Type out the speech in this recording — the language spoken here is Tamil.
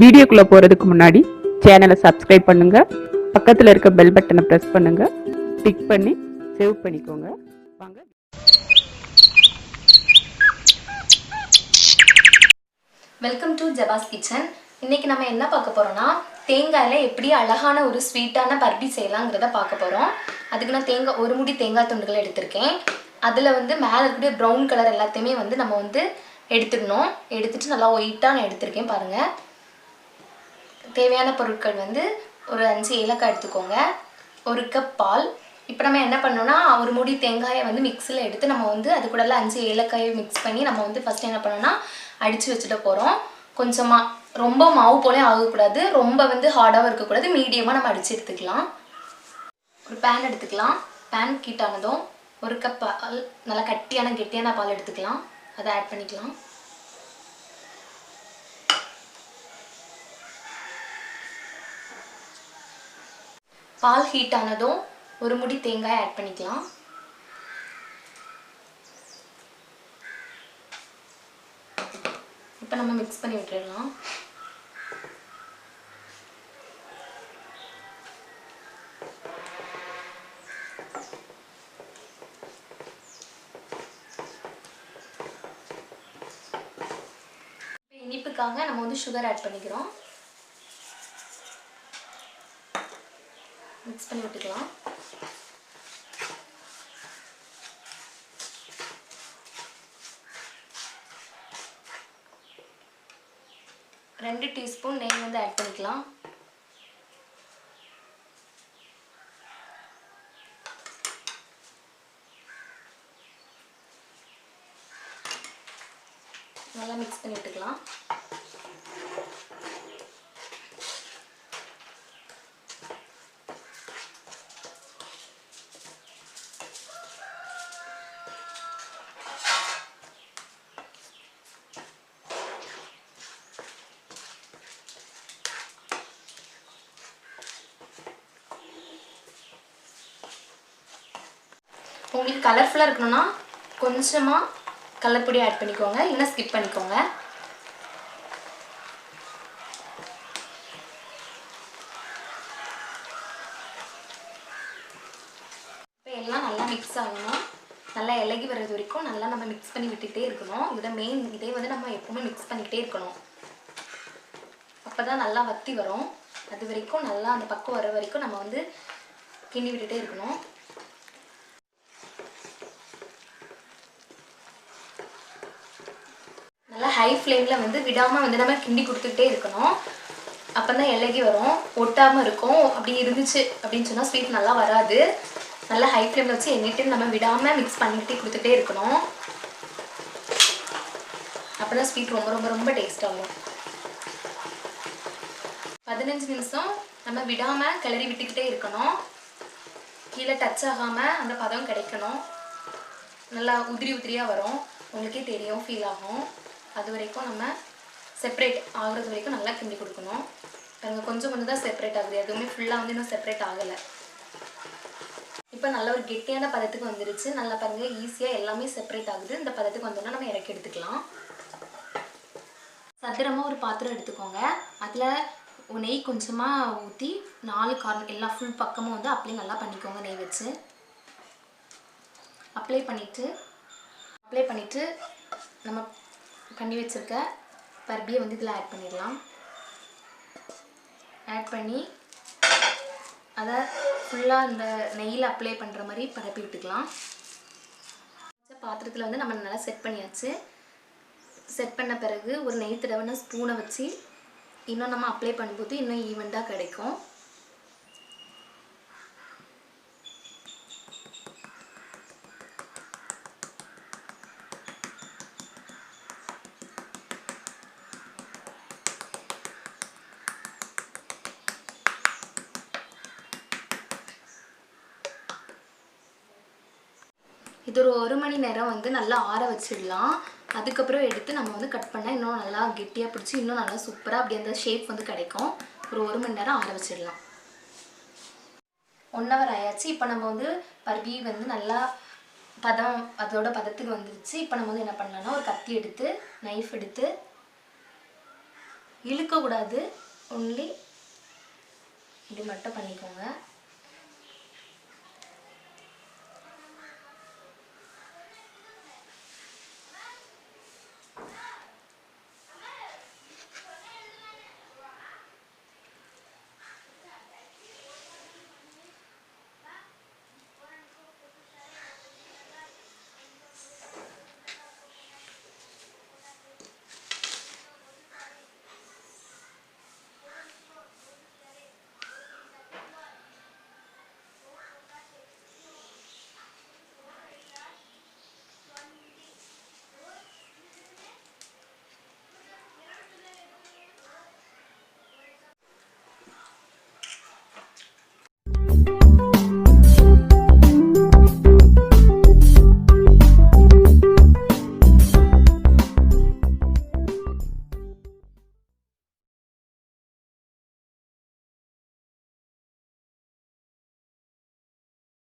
வீடியோக்குள்ள போறதுக்கு முன்னாடி சேனலை சப்ஸ்கிரைப் பண்ணுங்க, பக்கத்துல இருக்க பெல் பட்டனை பிரஸ் பண்ணுங்க, கிளிக் பண்ணி சேவ் பண்ணிக்கோங்க. வாங்க. Welcome to Jaba's kitchen. இன்னைக்கு நம்ம என்ன பார்க்க போறோம்னா தேங்காயில் எப்படி அழகான ஒரு ஸ்வீட்டான பர்பி செய்யலாங்கிறத பார்க்க போகிறோம். அதுக்கு நான் ஒரு முடி தேங்காய் துண்டுகளை எடுத்திருக்கேன். அதில் மேலே இருக்கக்கூடிய ப்ரௌன் கலர் எல்லாத்தையுமே நம்ம எடுத்துடணும். எடுத்துட்டு நல்லா ஒயிட்டாக நான் எடுத்திருக்கேன் பாருங்கள். தேவையான பொருட்கள் ஒரு 5 ஏலக்காய் எடுத்துக்கோங்க, 1 கப் பால். இப்போ நம்ம என்ன பண்ணோம்னா ஒரு முடி தேங்காயை மிக்ஸியில் எடுத்து நம்ம அது கூட 5 ஏலக்காயை மிக்ஸ் பண்ணி நம்ம ஃபஸ்ட்டு என்ன பண்ணோம்னா அடித்து வச்சுட்டு போகிறோம். கொஞ்சமாக ரொம்ப மாவு போலே ஆகக்கூடாது, ரொம்ப ஹார்டாகவும் இருக்கக்கூடாது, மீடியமாக நம்ம அடித்து எடுத்துக்கலாம். ஒரு பேன் எடுத்துக்கலாம். பேன் ஹீட்டானதும் 1 கப் பால், நல்லா கெட்டியான பால் எடுத்துக்கலாம். அதை ஆட் பண்ணிக்கலாம். பால் ஹீட் ஆனதும் ஒரு முடி தேங்காய் ஆட் பண்ணிக்கலாம். இப்போ நம்ம மிக்ஸ் பண்ணி விட்டுடலாம். இனிப்புக்காக நம்ம சுகர் ஆட் பண்ணிக்கிறோம். மிக்ஸ் பண்ணி விட்டுக்கலாம். ரெண்டு டீஸ்பூன் நெய் ஆட் பண்ணிக்கலாம். நல்லா மிக்ஸ் பண்ணி விட்டுக்கலாம். உங்களுக்கு கலர்ஃபுல்லாக இருக்கணும்னா கொஞ்சமாக கலர் பொடி ஆட் பண்ணிக்கோங்க, இல்லைன்னா ஸ்கிப் பண்ணிக்கோங்க. இப்போ எல்லாம் நல்லா மிக்ஸ் ஆகணும். நல்லா இலகி வர்றது வரைக்கும் நல்லா நம்ம மிக்ஸ் பண்ணி விட்டுக்கிட்டே இருக்கணும். இதை மெயின் இதே நம்ம எப்பவுமே மிக்ஸ் பண்ணிக்கிட்டே இருக்கணும். அப்போ தான் நல்லா வத்தி வரும். அது வரைக்கும் நல்லா அந்த பக்கம் வர வரைக்கும் நம்ம கிண்டி விட்டுட்டே இருக்கணும். நல்லா ஹை ஃப்ளேமில் விடாமல் நம்ம கிண்டி கொடுத்துக்கிட்டே இருக்கணும். அப்போ தான் இலகி வரும், ஒட்டாமல் இருக்கும். அப்படி இருந்துச்சு அப்படின்னு சொன்னால் ஸ்வீட் நல்லா வராது. நல்லா ஹை ஃப்ளேமில் வச்சு எங்கிட்டையும் நம்ம விடாமல் மிக்ஸ் பண்ணிக்கிட்டே கொடுத்துட்டே இருக்கணும். அப்போ தான் ஸ்வீட் ரொம்ப ரொம்ப ரொம்ப டேஸ்ட்டாகும். 15 நிமிஷம் நம்ம விடாமல் கிளறி விட்டுக்கிட்டே இருக்கணும். கீழே டச் ஆகாமல் அந்த பதம் கிடைக்கணும். நல்லா உதிரியாக வரும், உங்களுக்கே தெரியும், ஃபீல் ஆகும். அது வரைக்கும் நம்ம செப்பரேட் ஆகுறது வரைக்கும் நல்லா கிண்டி கொடுக்கணும். பாருங்கள், கொஞ்சம் தான் செப்பரேட் ஆகுது, எதுவுமே ஃபுல்லாக இன்னும் செப்பரேட் ஆகலை. இப்போ நல்ல ஒரு கெட்டியான பதத்துக்கு வந்துருச்சு. நல்லா பாருங்கள், ஈஸியாக எல்லாமே செப்பரேட் ஆகுது. இந்த பதத்துக்கு வந்தோன்னா நம்ம இறக்கி எடுத்துக்கலாம். சதுரமாக ஒரு பாத்திரம் எடுத்துக்கோங்க. அதில் நெய் கொஞ்சமாக ஊற்றி 4 கார்னர் எல்லா ஃபுல் பக்கமும் அப்ளை நல்லா பண்ணிக்கோங்க. நெய் வச்சு அப்ளை பண்ணிவிட்டு நம்ம பண்ணி வச்சுருக்க பர்பியை இதில் ஆட் பண்ணிடலாம். ஆட் பண்ணி அதை ஃபுல்லாக இந்த நெய்யில் அப்ளை பண்ணுற மாதிரி பரப்பி விட்டுக்கலாம். பாத்திரத்தில் நம்ம நல்லா செட் பண்ணியாச்சு. செட் பண்ண பிறகு ஒரு நெய் தடவைன ஸ்பூனை வச்சு இன்னும் நம்ம அப்ளை பண்ணும்போது இன்னும் ஈவெண்ட்டாக கிடைக்கும். இது ஒரு 1 மணி நேரம் நல்லா ஆற வச்சிடலாம். அதுக்கப்புறம் எடுத்து நம்ம கட் பண்ணால் இன்னும் நல்லா கெட்டியாக பிடிச்சி இன்னும் நல்லா சூப்பராக அப்படி அந்த ஷேப் கிடைக்கும். ஒரு 1 மணி நேரம் ஆற வச்சிடலாம். 1 ஹவர் ஆயாச்சு. இப்போ நம்ம பர்பி நல்லா பதம் அதோட பதத்துக்கு வந்துருச்சு. இப்போ நம்ம என்ன பண்ணலாம்னா ஒரு கத்தி எடுத்து நைஃப் எடுத்து இழுக்கக்கூடாது, ஒன்லி இது மட்டும் பண்ணிக்கோங்க.